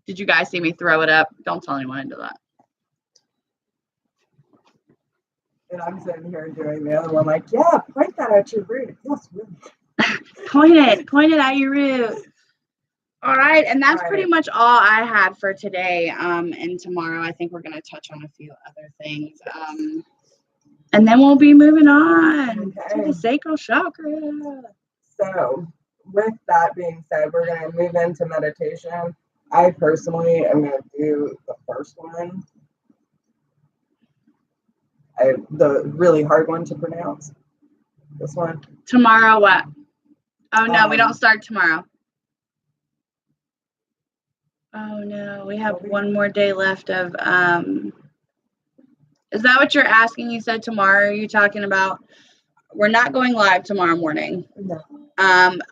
Did you guys see me throw it up? Don't tell anyone I did that. And I'm sitting here doing the other one, like, yeah, point that at your root. Yes, really. Point it at your root. All right, and that's pretty much all I had for today. And tomorrow, I think we're going to touch on a few other things. And then we'll be moving on to the sacral chakra. So, with that being said, we're going to move into meditation. I personally am going to do the first one. The really hard one to pronounce. This one. Tomorrow what? Oh, no, we don't start tomorrow. Oh, no, we have one more day left of, is that what you're asking? You said tomorrow, are you talking about? We're not going live tomorrow morning. No.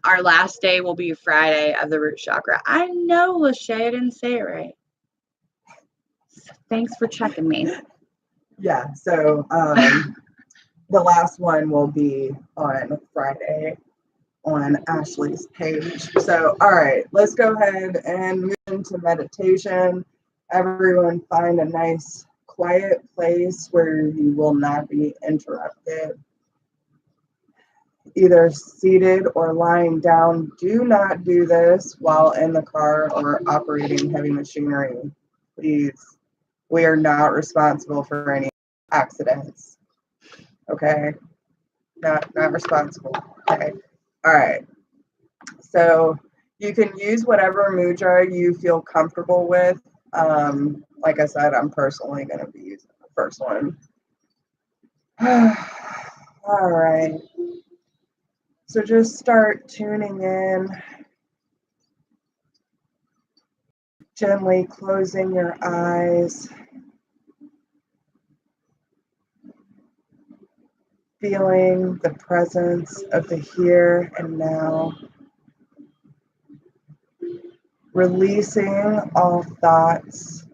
Our last day will be Friday of the root chakra. I know, Lachey, I didn't say it right. So thanks for checking me. Yeah, so the last one will be on Friday on Ashley's page. So, all right, let's go ahead and move into meditation. Everyone find a nice quiet place where you will not be interrupted. Either seated or lying down. Do not do this while in the car or operating heavy machinery. Please. We are not responsible for any accidents. Okay? Not responsible. Okay. All right. So you can use whatever mudra you feel comfortable with. Like I said, I'm personally going to be using the first one. All right. So just start tuning in. Gently closing your eyes. Feeling the presence of the here and now. Releasing all thoughts,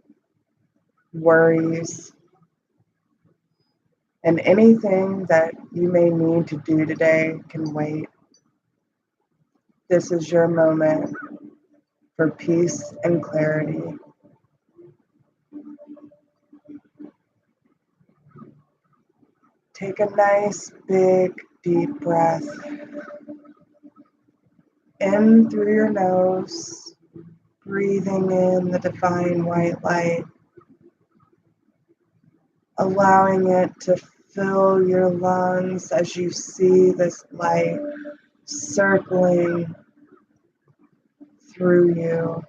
worries, and anything that you may need to do today can wait. This is your moment for peace and clarity. Take a nice, big, deep breath in through your nose, breathing in the divine white light, allowing it to fill your lungs as you see this light circling through you.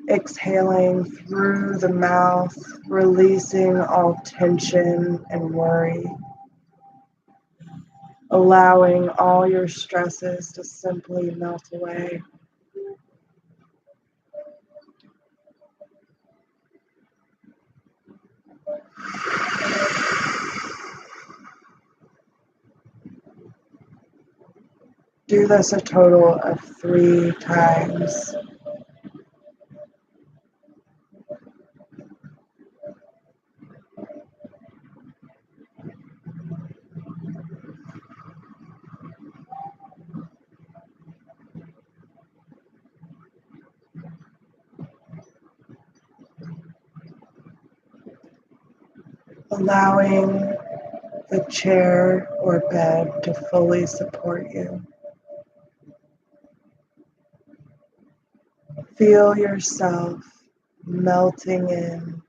Exhaling through the mouth, releasing all tension and worry. Allowing all your stresses to simply melt away. Do this a total of 3 times. Allowing the chair or bed to fully support you. Feel yourself melting in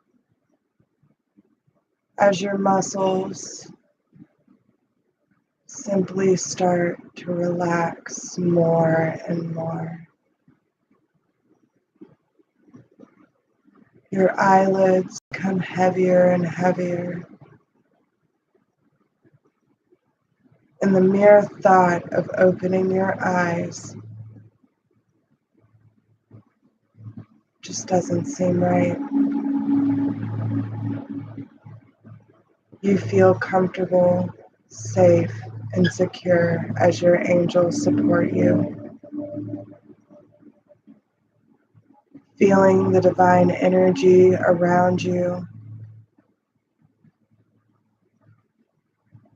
as your muscles simply start to relax more and more. Your eyelids become heavier and heavier. And the mere thought of opening your eyes just doesn't seem right. You feel comfortable, safe, and secure as your angels support you. Feeling the divine energy around you,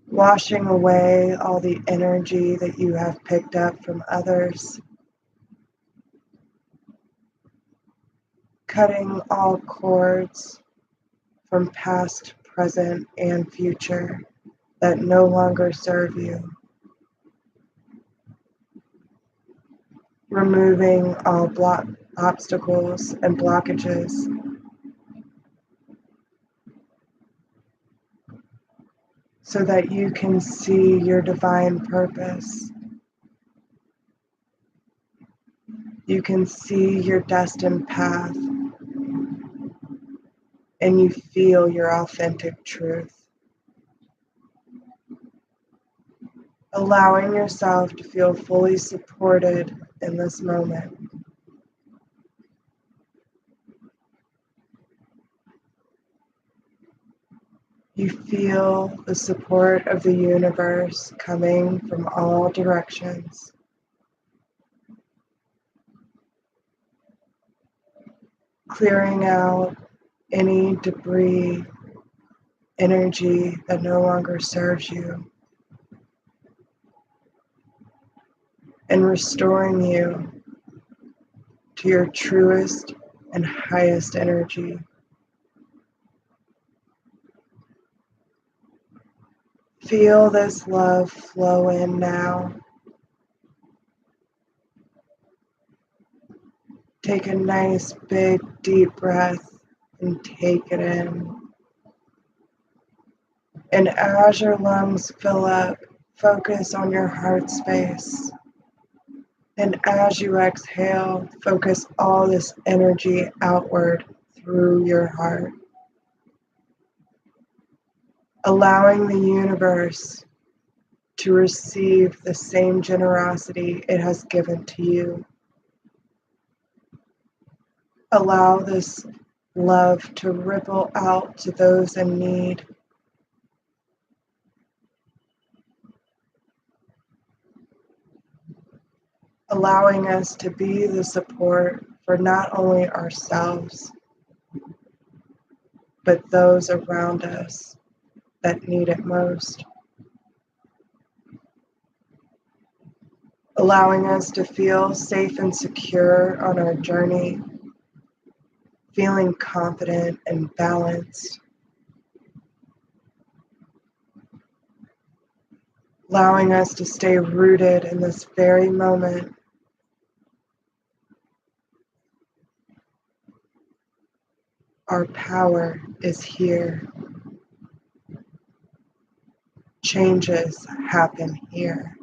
washing away all the energy that you have picked up from others, cutting all cords from past, present, and future that no longer serve you. Removing all obstacles and blockages. So that you can see your divine purpose. You can see your destined path. And you feel your authentic truth. Allowing yourself to feel fully supported in this moment. You feel the support of the universe coming from all directions. Clearing out any debris, energy that no longer serves you. And restoring you to your truest and highest energy. Feel this love flow in now. Take a nice big deep breath and take it in. And as your lungs fill up, focus on your heart space. And as you exhale, focus all this energy outward through your heart. Allowing the universe to receive the same generosity it has given to you. Allow this love to ripple out to those in need. Allowing us to be the support for not only ourselves, but those around us that need it most. Allowing us to feel safe and secure on our journey, feeling confident and balanced. Allowing us to stay rooted in this very moment. Our power is here. Changes happen here.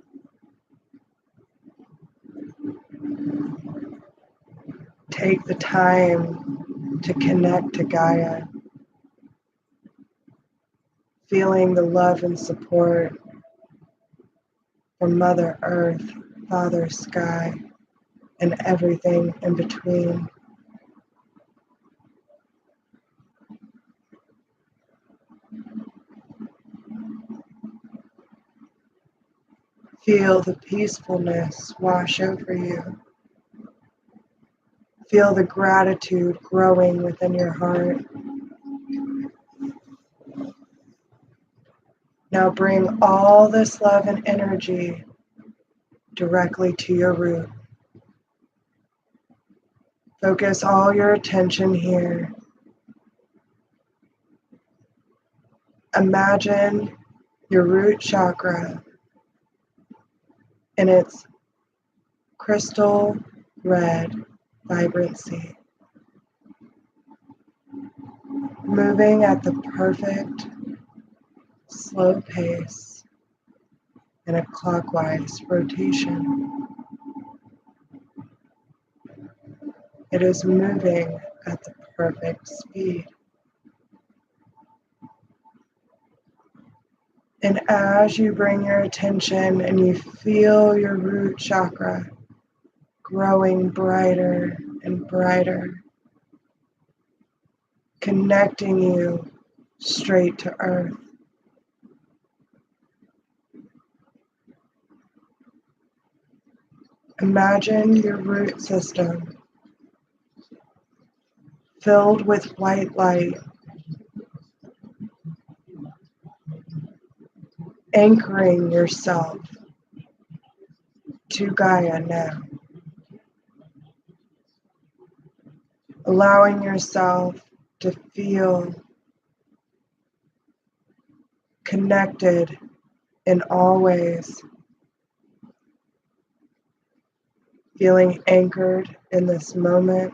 Take the time to connect to Gaia, feeling the love and support from Mother Earth, Father Sky, and everything in between. Feel the peacefulness wash over you. Feel the gratitude growing within your heart. Now bring all this love and energy directly to your root. Focus all your attention here. Imagine your root chakra in its crystal red vibrancy, moving at the perfect slow pace in a clockwise rotation. It is moving at the perfect speed. And as you bring your attention and you feel your root chakra growing brighter and brighter, connecting you straight to earth. Imagine your root system filled with white light, anchoring yourself to Gaia now, allowing yourself to feel connected in all ways, feeling anchored in this moment,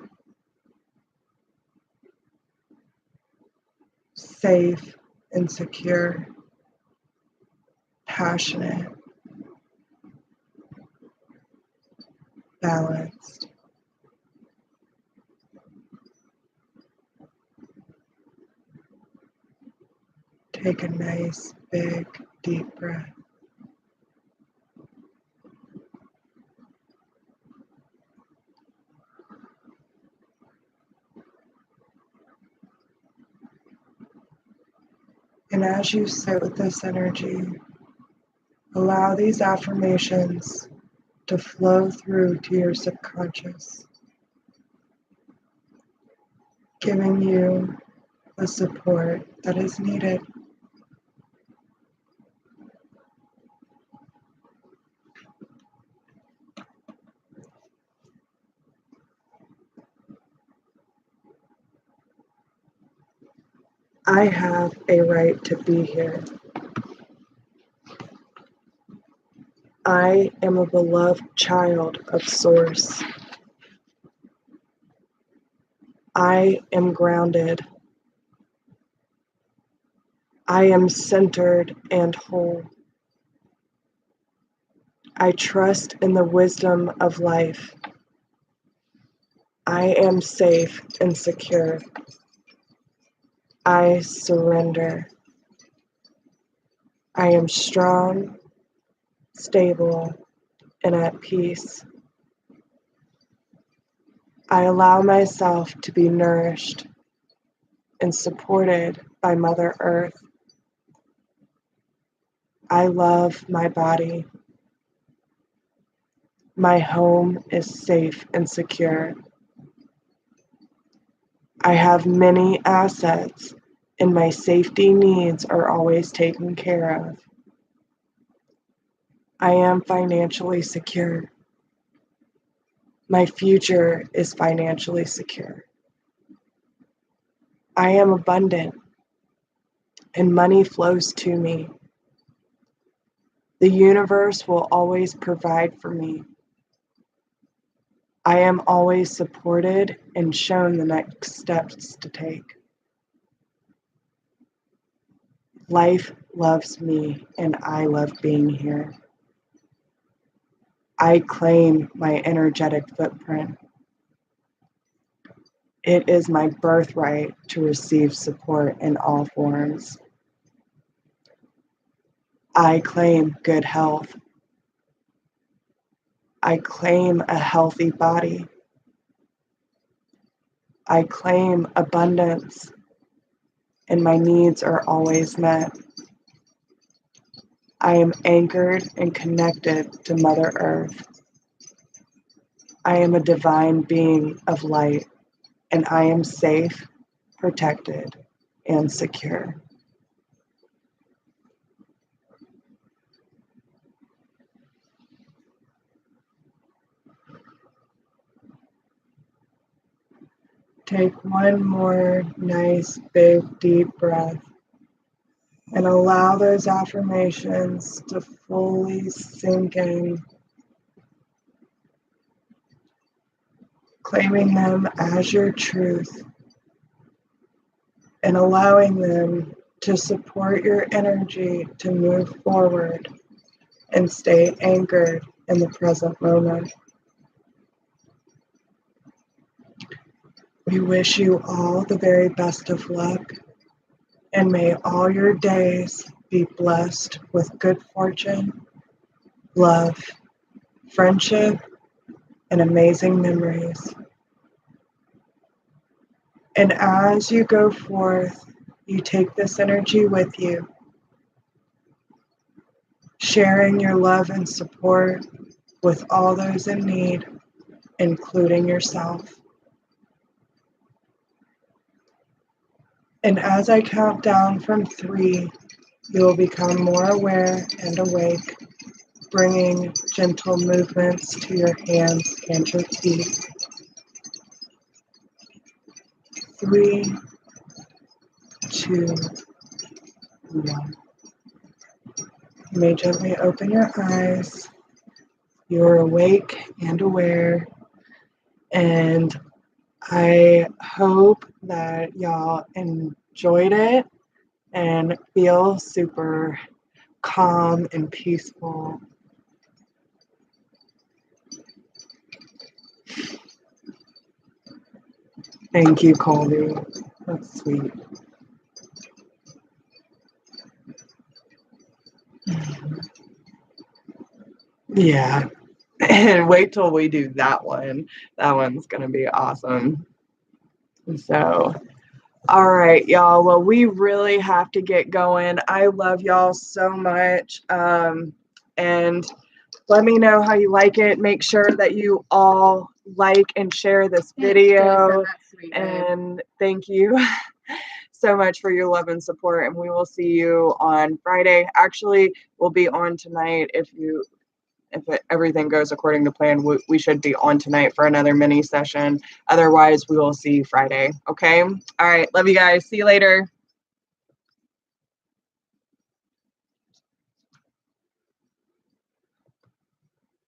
safe and secure, passionate, balanced. Take a nice, big, deep breath. And as you sit with this energy, allow these affirmations to flow through to your subconscious, giving you the support that is needed. I have a right to be here. I am a beloved child of Source. I am grounded. I am centered and whole. I trust in the wisdom of life. I am safe and secure. I surrender. I am strong, stable, and at peace. I allow myself to be nourished and supported by Mother Earth. I love my body. My home is safe and secure. I have many assets, and my safety needs are always taken care of. I am financially secure. My future is financially secure. I am abundant, and money flows to me. The universe will always provide for me. I am always supported and shown the next steps to take. Life loves me, and I love being here. I claim my energetic footprint. It is my birthright to receive support in all forms. I claim good health. I claim a healthy body. I claim abundance, and my needs are always met. I am anchored and connected to Mother Earth. I am a divine being of light, and I am safe, protected, and secure. Take one more nice, big, deep breath and allow those affirmations to fully sink in, claiming them as your truth and allowing them to support your energy to move forward and stay anchored in the present moment. We wish you all the very best of luck, and may all your days be blessed with good fortune, love, friendship, and amazing memories. And as you go forth, you take this energy with you, sharing your love and support with all those in need, including yourself. And as I count down from 3, you will become more aware and awake, bringing gentle movements to your hands and your feet. 3, 2, 1. You may gently open your eyes. You are awake and aware, and I hope that y'all enjoyed it and feel super calm and peaceful. Thank you, Colby. That's sweet. Yeah. And wait till we do that one. That one's going to be awesome. So, all right, y'all. Well, we really have to get going. I love y'all so much. And let me know how you like it. Make sure that you all like and share this video. And thank you so much for your love and support. And we will see you on Friday. Actually, we'll be on tonight if everything goes according to plan. We should be on tonight for another mini session. Otherwise, we will see you Friday. Okay? All right. Love you guys. See you later.